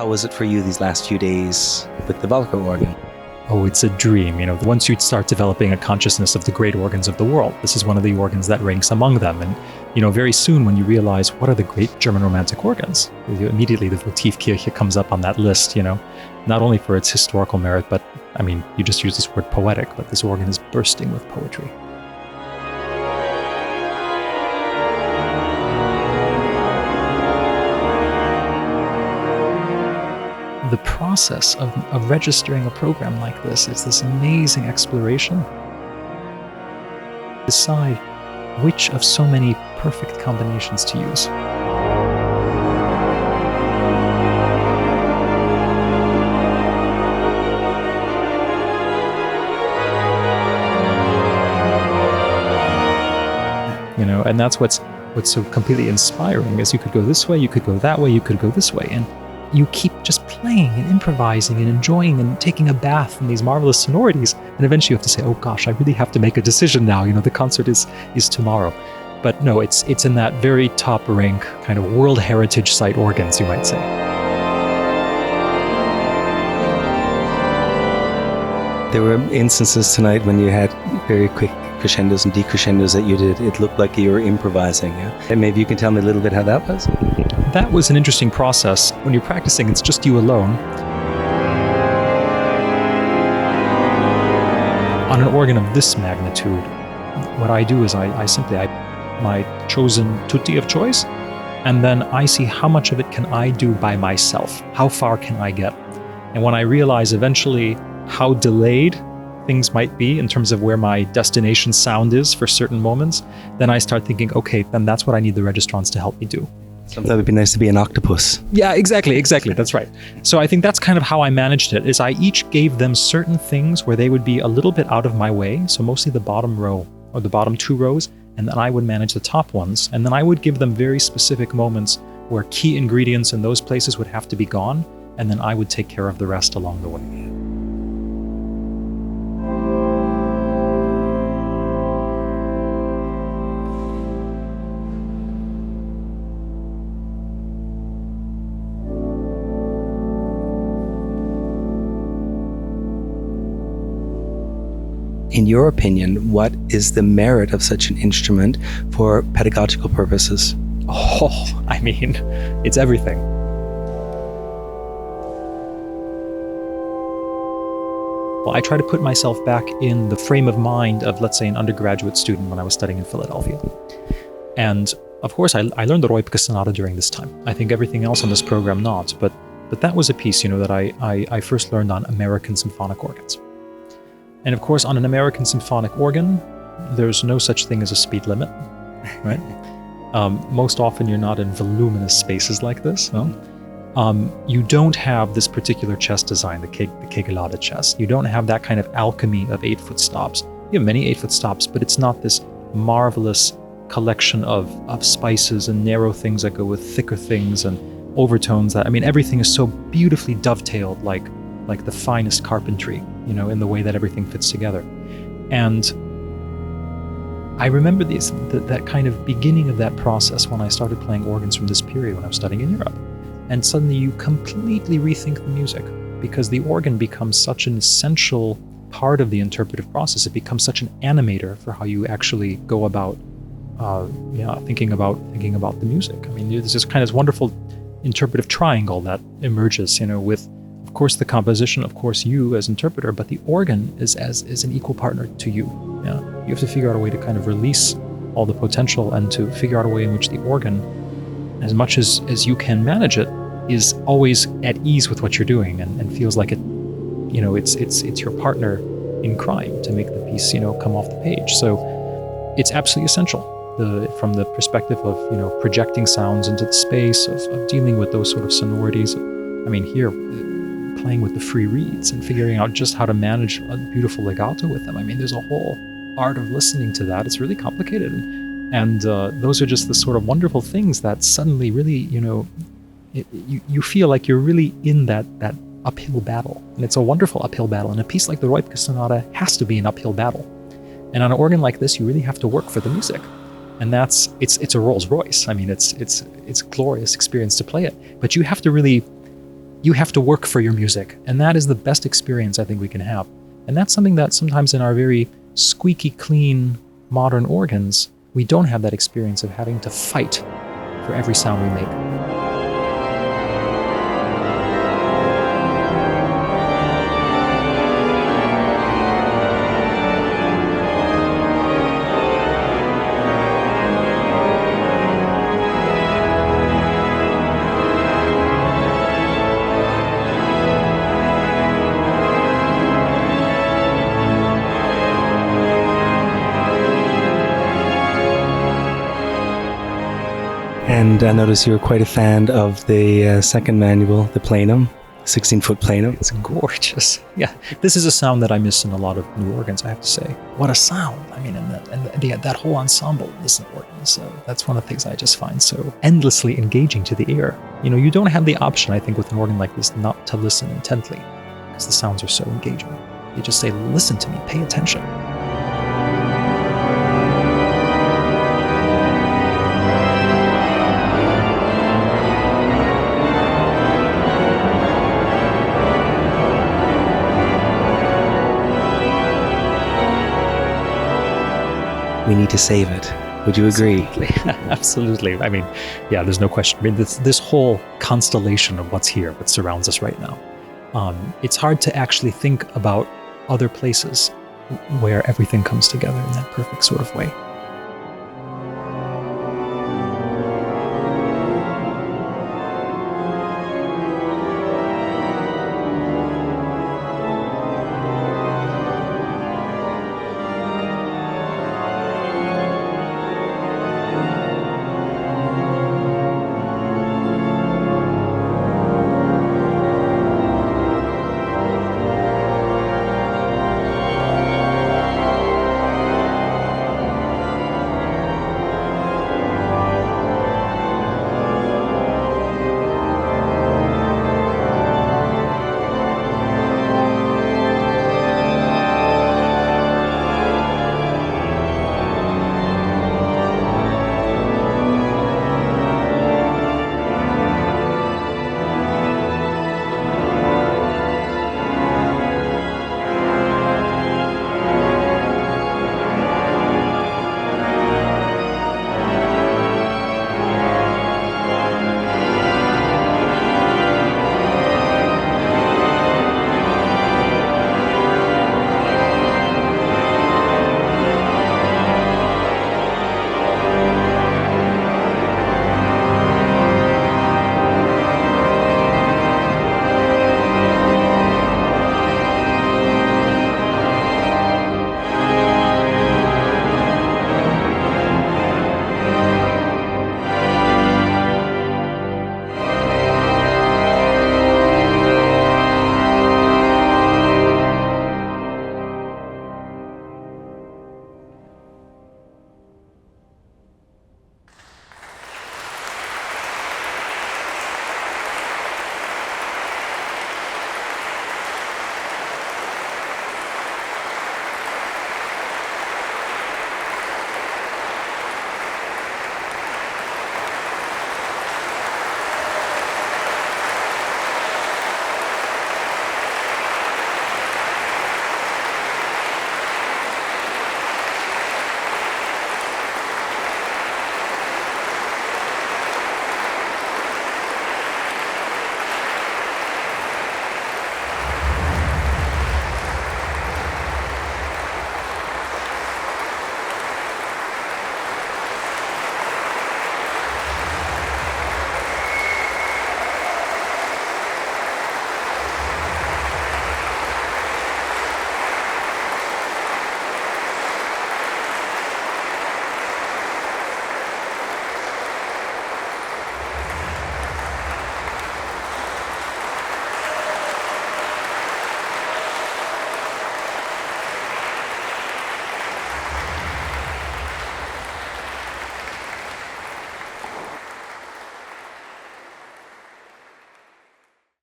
was it for you these last few days with the Walker organ? Oh, it's a dream. Once you start developing a consciousness of the great organs of the world, this is one of the organs that ranks among them. And, very soon when you realize what are the great German Romantic organs, immediately the Votivkirche comes up on that list, not only for its historical merit, but, you just use this word poetic, but this organ is bursting with poetry. The process of registering a program like this is this amazing exploration. Decide which of so many perfect combinations to use. And that's what's so completely inspiring is you could go this way, you could go that way, you could go this way, and you keep just playing and improvising and enjoying and taking a bath in these marvelous sonorities. And eventually you have to say, oh gosh, I really have to make a decision now. The concert is tomorrow. But no, it's in that very top rank kind of World Heritage Site organs, you might say. There were instances tonight when you had very quick crescendos and decrescendos that you did. It looked like you were improvising. Yeah? And maybe you can tell me a little bit how that was? That was an interesting process. When you're practicing, it's just you alone. On an organ of this magnitude, what I do is I simply my chosen tutti of choice, and then I see how much of it can I do by myself. How far can I get? And when I realize eventually how delayed things might be in terms of where my destination sound is for certain moments, then I start thinking, okay, then that's what I need the registrants to help me do. Sometimes it would be nice to be an octopus. Yeah, exactly, that's right. So I think that's kind of how I managed it, is I each gave them certain things where they would be a little bit out of my way, so mostly the bottom row, or the bottom two rows, and then I would manage the top ones, and then I would give them very specific moments where key ingredients in those places would have to be gone, and then I would take care of the rest along the way. In your opinion, what is the merit of such an instrument for pedagogical purposes? Oh, it's everything. Well, I try to put myself back in the frame of mind of, let's say, an undergraduate student when I was studying in Philadelphia. And of course, I learned the Reubke sonata during this time. I think everything else on this program not, but that was a piece, that I first learned on American symphonic organs. And of course, on an American symphonic organ, there's no such thing as a speed limit, right? Most often you're not in voluminous spaces like this. No? You don't have this particular chest design, the Kegelade chest. You don't have that kind of alchemy of 8-foot stops. You have many 8-foot stops, but it's not this marvelous collection of spices and narrow things that go with thicker things and overtones that, everything is so beautifully dovetailed like the finest carpentry, in the way that everything fits together. And I remember that kind of beginning of that process when I started playing organs from this period when I was studying in Europe. And suddenly you completely rethink the music because the organ becomes such an essential part of the interpretive process. It becomes such an animator for how you actually go about thinking about the music. There's this kind of wonderful interpretive triangle that emerges, with, of course, the composition, of course, you as interpreter, but the organ is an equal partner to you. Yeah? You have to figure out a way to kind of release all the potential and to figure out a way in which the organ, as much as you can manage it, is always at ease with what you're doing and feels like it's your partner in crime to make the piece, come off the page. So it's absolutely essential from the perspective of, projecting sounds into the space, of dealing with those sort of sonorities. Here, playing with the free reeds and figuring out just how to manage a beautiful legato with them. There's a whole art of listening to that. It's really complicated. And those are just the sort of wonderful things that suddenly really, you feel like you're really in that uphill battle. And it's a wonderful uphill battle. And a piece like the Reubke sonata has to be an uphill battle. And on an organ like this, you really have to work for the music. And it's a Rolls Royce. It's a glorious experience to play it. But you have to really You have to work for your music. And that is the best experience I think we can have. And that's something that sometimes in our very squeaky clean modern organs, we don't have that experience of having to fight for every sound we make. And I noticed you were quite a fan of the second manual, the plenum, 16-foot plenum. It's gorgeous. Yeah, this is a sound that I miss in a lot of new organs, I have to say. What a sound. I mean, and that whole ensemble in this organ. So that's one of the things I just find so endlessly engaging to the ear. You know, you don't have the option, I think, with an organ like this, not to listen intently, because the sounds are so engaging. You just say, listen to me, pay attention. We need to save it. Would you agree? Absolutely. I mean, yeah, there's no question. I mean, this whole constellation of what's here, what surrounds us right now, it's hard to actually think about other places where everything comes together in that perfect sort of way.